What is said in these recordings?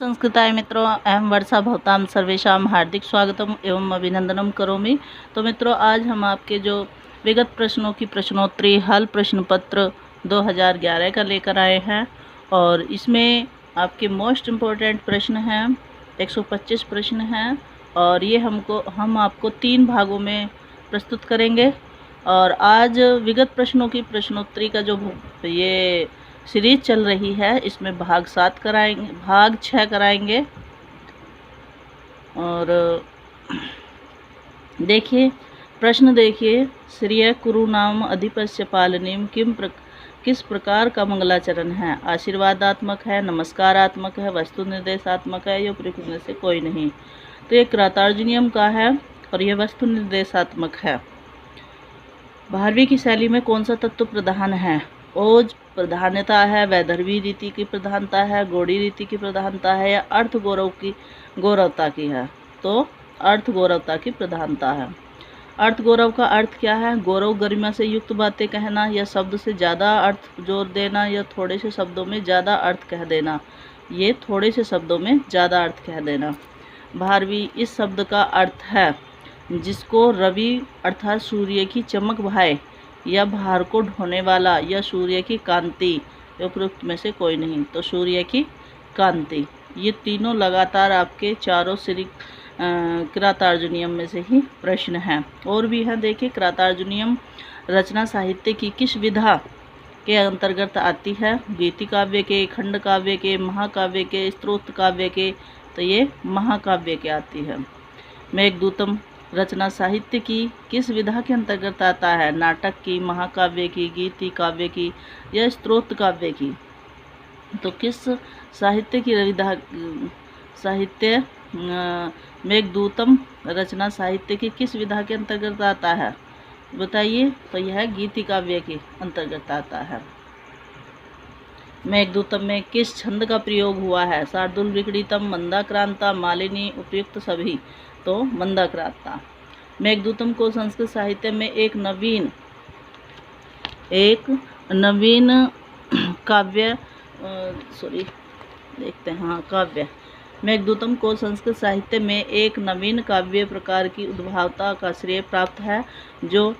संस्कृताय मित्रों, अहम वर्षा भवतां सर्वेषां हार्दिक स्वागतम एवं अभिनंदनम करोमि। तो मित्रों, आज हम आपके जो विगत प्रश्नों की प्रश्नोत्तरी हल प्रश्न पत्र 2011 का लेकर आए हैं और इसमें आपके मोस्ट इम्पोर्टेंट प्रश्न हैं। 125 प्रश्न हैं और ये हम आपको 3 भागों में प्रस्तुत करेंगे। और आज विगत प्रश्नों की प्रश्नोत्तरी का जो ये सीरीज चल रही है, इसमें भाग 7 कराएंगे, भाग 6 कराएंगे। और देखिए प्रश्न, देखिए, श्रिय कुरु नाम अधिपस्य पालनीम किस प्रकार का मंगलाचरण है? आशीर्वादात्मक है, नमस्कारात्मक है, वस्तु निर्देशात्मक है, या उपयुक्त में से कोई नहीं। तो ये कृतार्जुनीयम का है और यह वस्तु निर्देशात्मक है। 12वीं की शैली में कौन सा तत्व प्रधान है? ओज प्रधानता है, वैदर्भी रीति की प्रधानता है, गौड़ी रीति की प्रधानता है, या अर्थ गौरवता की है? तो अर्थ गौरवता की प्रधानता है। अर्थ गौरव का अर्थ क्या है? गौरव गरिमा से युक्त बातें कहना, या शब्द से ज़्यादा अर्थ जोड़ देना, या थोड़े से शब्दों में ज़्यादा अर्थ कह देना। ये थोड़े से शब्दों में ज़्यादा अर्थ कह देना। 12वीं इस शब्द का अर्थ है जिसको रवि अर्थात सूर्य की चमक भाए, या भार को ढोने वाला, या सूर्य की कांति, उपरोक्त में से कोई नहीं। तो सूर्य की कांति। ये तीनों लगातार आपके चारों श्री कृतार्जुनीयम में से ही प्रश्न हैं। और भी है, देखिए, कृतार्जुनीयम रचना साहित्य की किस विधा के अंतर्गत आती है? गीति काव्य के, खंड काव्य के, महाकाव्य के, स्तोत्र काव्य के? तो ये महाकाव्य के आती है। मेघदूतम रचना साहित्य की किस विधा के अंतर्गत आता है? नाटक की, महाकाव्य की, गीति काव्य की, या स्तोत्र काव्य की? तो किस साहित्य की विधा? साहित्य मेघदूतम रचना साहित्य की किस विधा के अंतर्गत आता है, बताइए? तो यह गीति काव्य के अंतर्गत आता है। मेघदूतम में किस छंद का प्रयोग हुआ है? शार्दूल, विक्रीतम, मंदाक्रांता, मालिनी, उपयुक्त सभी? तो मंदाक्रांता। मेघदूतम को संस्कृत साहित्य में एक नवीन काव्य देखते हैं। हाँ, काव्य। मेघदूतम को संस्कृत साहित्य में एक नवीन काव्य प्रकार की उद्भवता का श्रेय प्राप्त है जो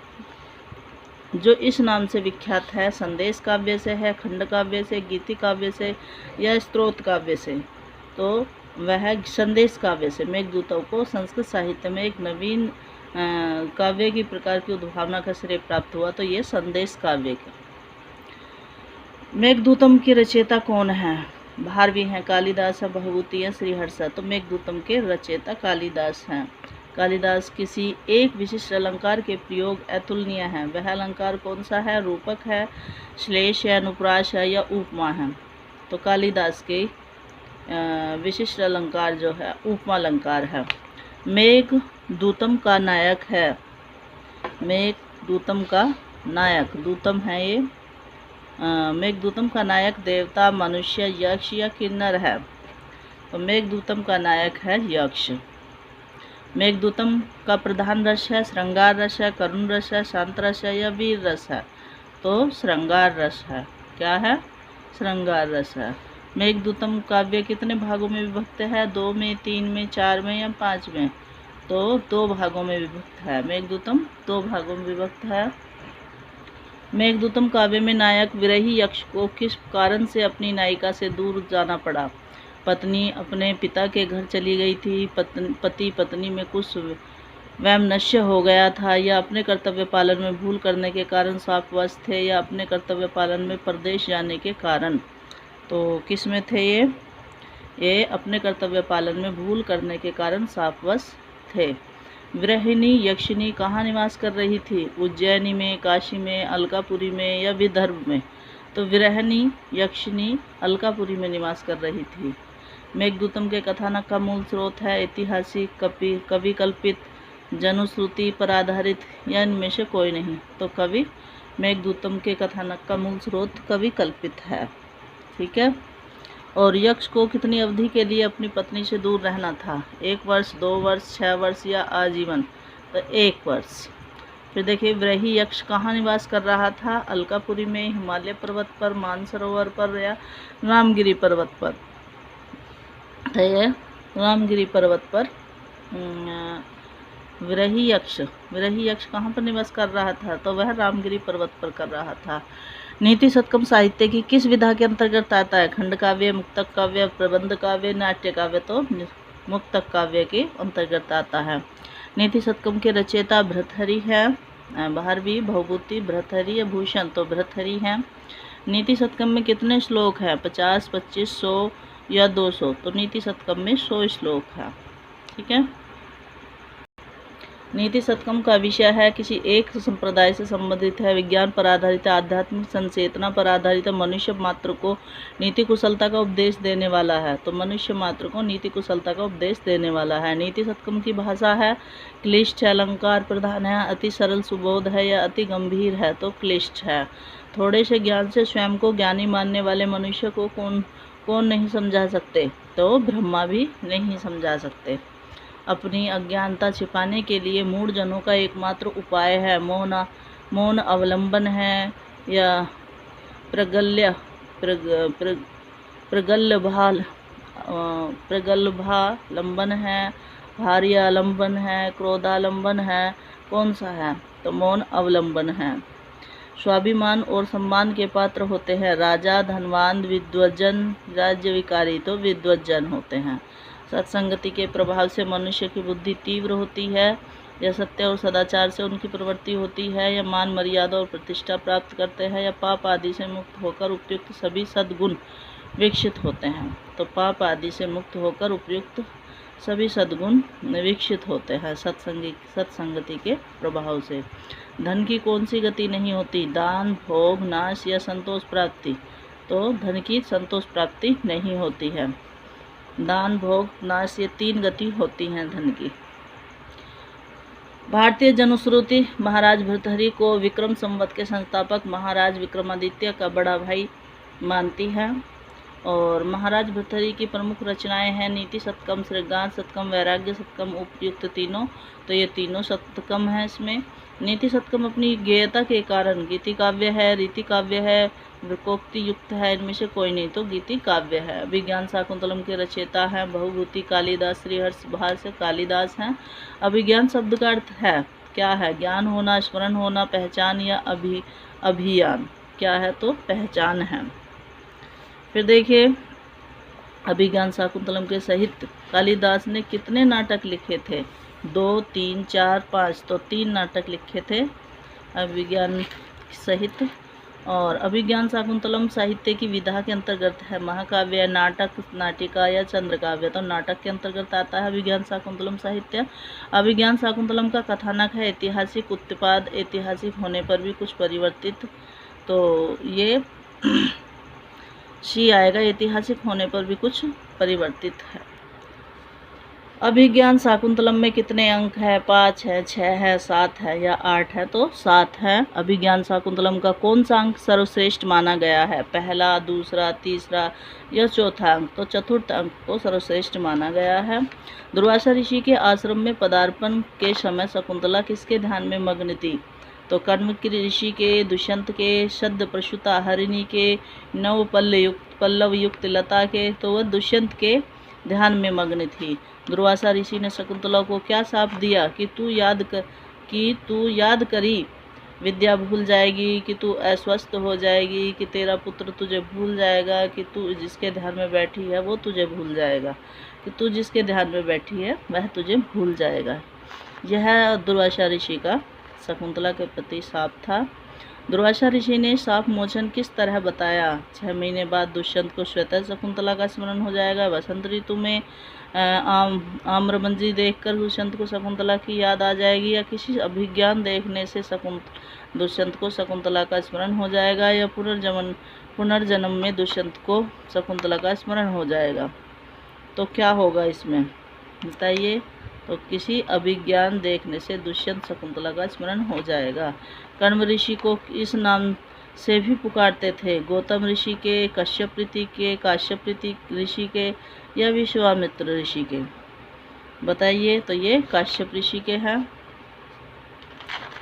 इस नाम से विख्यात है। संदेश काव्य से है, खंड काव्य से, गीति काव्य से, या स्तोत्र काव्य से? तो वह संदेश काव्य से। मेघदूतम को संस्कृत साहित्य में एक नवीन काव्य की प्रकार की उद्भावना का श्रेय प्राप्त हुआ, तो ये संदेश काव्य के। मेघदूतम के रचयिता कौन है? 12वीं है, कालिदास है, भवभूति है, श्रीहर्ष है? तो मेघदूतम के रचयिता कालिदास हैं। कालिदास किसी एक विशिष्ट अलंकार के प्रयोग अतुलनीय है। वह अलंकार कौन सा है? रूपक है, श्लेष है, अनुप्रास है, या उपमा है? तो कालिदास के विशिष्ट अलंकार जो है उपमा अलंकार है। मेघदूतम का नायक है। मेघदूतम का नायक, दूतम है ये। मेघदूतम का नायक देवता, मनुष्य, यक्ष, या किन्नर है? तो मेघदूतम का नायक है यक्ष। मेघदूतम का प्रधान रस है श्रृंगार रस है, करुण रस है, शांत रस है, या वीर रस है? तो श्रृंगार रस है। क्या है? श्रृंगार रस है। मेघदूतम काव्य कितने भागों में विभक्त है? 2 में, 3 में, 4 में, या 5 में? तो 2 भागों में विभक्त है। मेघदूतम 2 भागों में विभक्त है। मेघदूतम काव्य में नायक विरही यक्ष को किस कारण से अपनी नायिका से दूर जाना पड़ा? पत्नी अपने पिता के घर चली गई थी, पति पत्नी में कुछ वैमनस्य हो गया था, या अपने कर्तव्य पालन में भूल करने के कारण शापवश थे, या अपने कर्तव्य पालन में परदेश जाने के कारण? तो किस में थे ये अपने कर्तव्य पालन में भूल करने के कारण शापवश थे। विरहिणी यक्षिणी कहाँ निवास कर रही थी? उज्जैनी में, काशी में, अलकापुरी में, या विदर्भ में? तो विरहिणी यक्षिणी अलकापुरी में निवास कर रही थी। मेघदूतम के कथानक का मूल स्रोत है ऐतिहासिक, कवि कल्पित, जनुश्रुति पर आधारित, या इनमें से कोई नहीं? तो कवि मेघदूतम के कथानक का मूल स्रोत कवि कल्पित है। ठीक है। और यक्ष को कितनी अवधि के लिए अपनी पत्नी से दूर रहना था? 1 वर्ष, 2 वर्ष, 6 वर्ष, या आजीवन? तो 1 वर्ष। फिर देखिए, विरही यक्ष कहाँ निवास कर रहा था? अलकापुरी में, हिमालय पर्वत पर, मानसरोवर पर, या रामगिरी पर्वत पर? तो ये रामगिरी पर्वत पर विरही यक्ष कहाँ पर निवास कर रहा था? तो वह रामगिरी पर्वत पर कर रहा था। नीति शतकम साहित्य की किस विधा के अंतर्गत आता है? खंड काव्य, मुक्तक काव्य, प्रबंध काव्य, नाट्य काव्य। तो मुक्तक काव्य के अंतर्गत आता है। नीति शतकम के रचयिता भर्तृहरि है। भारवी, भवभूति, भर्तृहरि या भूषण। तो भर्तृहरि है। नीति शतकम में कितने श्लोक हैं? 50, 25, 100 या 200। तो नीति शतकम में 100 श्लोक है। ठीक है। नीति शतकम का विषय है किसी एक संप्रदाय से संबंधित है, विज्ञान पर आधारित, आध्यात्मिक संचेतना पर आधारित, मनुष्य मात्र को नीति कुशलता का उपदेश देने वाला है। तो मनुष्य मात्र को नीति कुशलता का उपदेश देने वाला है। नीति शतकम की भाषा है क्लिष्ट, अलंकार प्रधान है, अति सरल सुबोध है या अति गंभीर है? तो क्लिष्ट है। थोड़े से ज्ञान से स्वयं को ज्ञानी मानने वाले मनुष्य को कौन नहीं समझा सकते? तो ब्रह्मा भी नहीं समझा सकते। अपनी अज्ञानता छिपाने के लिए मूढ़ जनों का एकमात्र उपाय है मौन अवलंबन है या प्रगल्भालंबन है, भार्यालंबन है, क्रोधालंबन है, कौन सा है? तो मौन अवलंबन है। स्वाभिमान और सम्मान के पात्र होते हैं राजा, धनवान, विद्वज्जन, राज्य विकारी। तो विद्वज्जन होते हैं। सत्संगति के प्रभाव से मनुष्य की बुद्धि तीव्र होती है, या सत्य और सदाचार से उनकी प्रवृत्ति होती है, या मान मर्यादा और प्रतिष्ठा प्राप्त करते हैं, या पाप आदि से मुक्त होकर उपयुक्त सभी सद्गुण विकसित होते हैं। तो पाप आदि से मुक्त होकर उपयुक्त सभी सद्गुण विकसित होते हैं सत्संगति के प्रभाव से। धन की कौन सी गति नहीं होती? दान, भोग, नाश या संतोष प्राप्ति। तो धन की संतोष प्राप्ति नहीं होती है। दान, भोग, नाश ये 3 गति होती हैं धन की। भारतीय जनश्रुति महाराज भर्तृहरि को विक्रम संवत के संस्थापक महाराज विक्रमादित्य का बड़ा भाई मानती है। और महाराज भर्तृहरि की प्रमुख रचनाएं हैं नीति शतकम, श्रीगान शतकम, वैराग्य शतकम, उपयुक्त तीनों। तो ये तीनों शतकम हैं इसमें। नीति शतकम अपनी गेयता के कारण गीति काव्य है, रीति काव्य है, वृकोक्ति युक्त है, इनमें से कोई नहीं। तो गीति काव्य है। अभिज्ञान शाकुंतलम के रचयिता हैं भवभूति कालिदास, श्रीहर्ष भाष्य कालिदास हैं। अभिज्ञान शब्द का अर्थ है क्या है? ज्ञान होना, स्मरण होना, पहचान या अभियान। क्या है? तो पहचान है। फिर देखिए अभिज्ञान शाकुंतलम के सहित कालिदास ने कितने नाटक लिखे थे? 2, 3, 4, 5। तो 3 नाटक लिखे थे अभिज्ञान सहित। और अभिज्ञान शाकुंतलम साहित्य की विधा के अंतर्गत है। महाकाव्य, नाटक, नाटिका या चंद्रकाव्य। तो नाटक के अंतर्गत आता है अभिज्ञान शाकुंतलम साहित्य। अभिज्ञान शाकुंतलम का कथानक है ऐतिहासिक उत्पाद, ऐतिहासिक होने पर भी कुछ परिवर्तित। तो ये शी आएगा, ऐतिहासिक होने पर भी कुछ परिवर्तित है। अभिज्ञान शाकुंतलम में कितने अंक है? 5 है, 6 है, 7 है या 8 है? तो 7 है। अभिज्ञान शाकुंतलम का कौन सा अंक सर्वश्रेष्ठ माना गया है? पहला, दूसरा, तीसरा या चौथा अंक? तो चतुर्थ अंक को सर्वश्रेष्ठ माना गया है। दुर्वासा ऋषि के आश्रम में पदार्पण के समय शकुंतला किसके ध्यान में मग्न थी? तो कर्म की ऋषि के, दुष्यंत के, शब्द प्रसूता हरिणी के, नव पल्लव युक्त लता के। तो वह दुष्यंत के ध्यान में मग्न थी। दुर्वासा ऋषि ने शकुंतला को क्या शाप दिया? कि तू याद करी विद्या भूल जाएगी, कि तू अस्वस्थ हो जाएगी, कि तेरा पुत्र तुझे भूल जाएगा, कि तू जिसके ध्यान में बैठी है वो तुझे भूल जाएगा, कि तू जिसके ध्यान में बैठी है वह तुझे भूल जाएगा। यह दुर्वासा ऋषि का शकुंतला के प्रति शाप था। दुर्वासा ऋषि ने शाप मोचन किस तरह बताया? 6 महीने बाद दुष्यंत को स्वतः शकुंतला का स्मरण हो जाएगा। वसंत ऋतु में आम्रमंजी देखकर दुष्यंत को शकुंतला की याद आ जाएगी, या किसी अभिज्ञान देखने से दुष्यंत को शकुंतला का स्मरण हो जाएगा, या पुनर्जन्म में दुष्यंत को शकुंतला का स्मरण हो जाएगा। तो क्या होगा इसमें बताइए? तो किसी अभिज्ञान देखने से दुष्यंत शकुंतला का स्मरण हो जाएगा। कर्म ऋषि को इस नाम से भी पुकारते थे? गौतम ऋषि के, कश्यप ऋषि के या विश्वामित्र ऋषि के? बताइए। तो ये काश्यप ऋषि के हैं।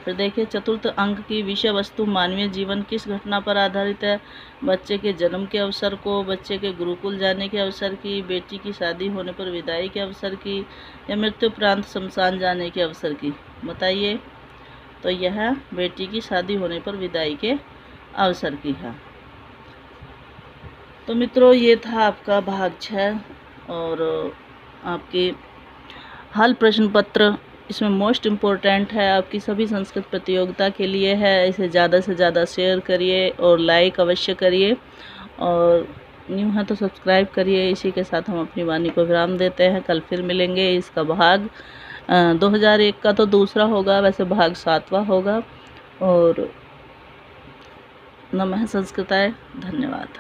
फिर देखिए चतुर्थ अंक की विषय वस्तु मानवीय जीवन किस घटना पर आधारित है। बच्चे के जन्म के अवसर को, बच्चे के गुरुकुल जाने के अवसर की, बेटी की शादी होने पर विदाई के अवसर की, या मृत्यु उपरांत शमशान जाने के अवसर की। बताइए। तो यह बेटी की शादी होने पर विदाई के अवसर की है। तो मित्रों ये था आपका भाग 6 और आपके हल प्रश्न पत्र इसमें मोस्ट इम्पोर्टेंट है, आपकी सभी संस्कृत प्रतियोगिता के लिए है। इसे ज़्यादा से ज़्यादा शेयर करिए और लाइक अवश्य करिए, और न्यू है तो सब्सक्राइब करिए। इसी के साथ हम अपनी वाणी को विराम देते हैं। कल फिर मिलेंगे। इसका भाग 2001 का तो दूसरा होगा, वैसे भाग 7वां होगा। और नमः संस्कृताय। धन्यवाद।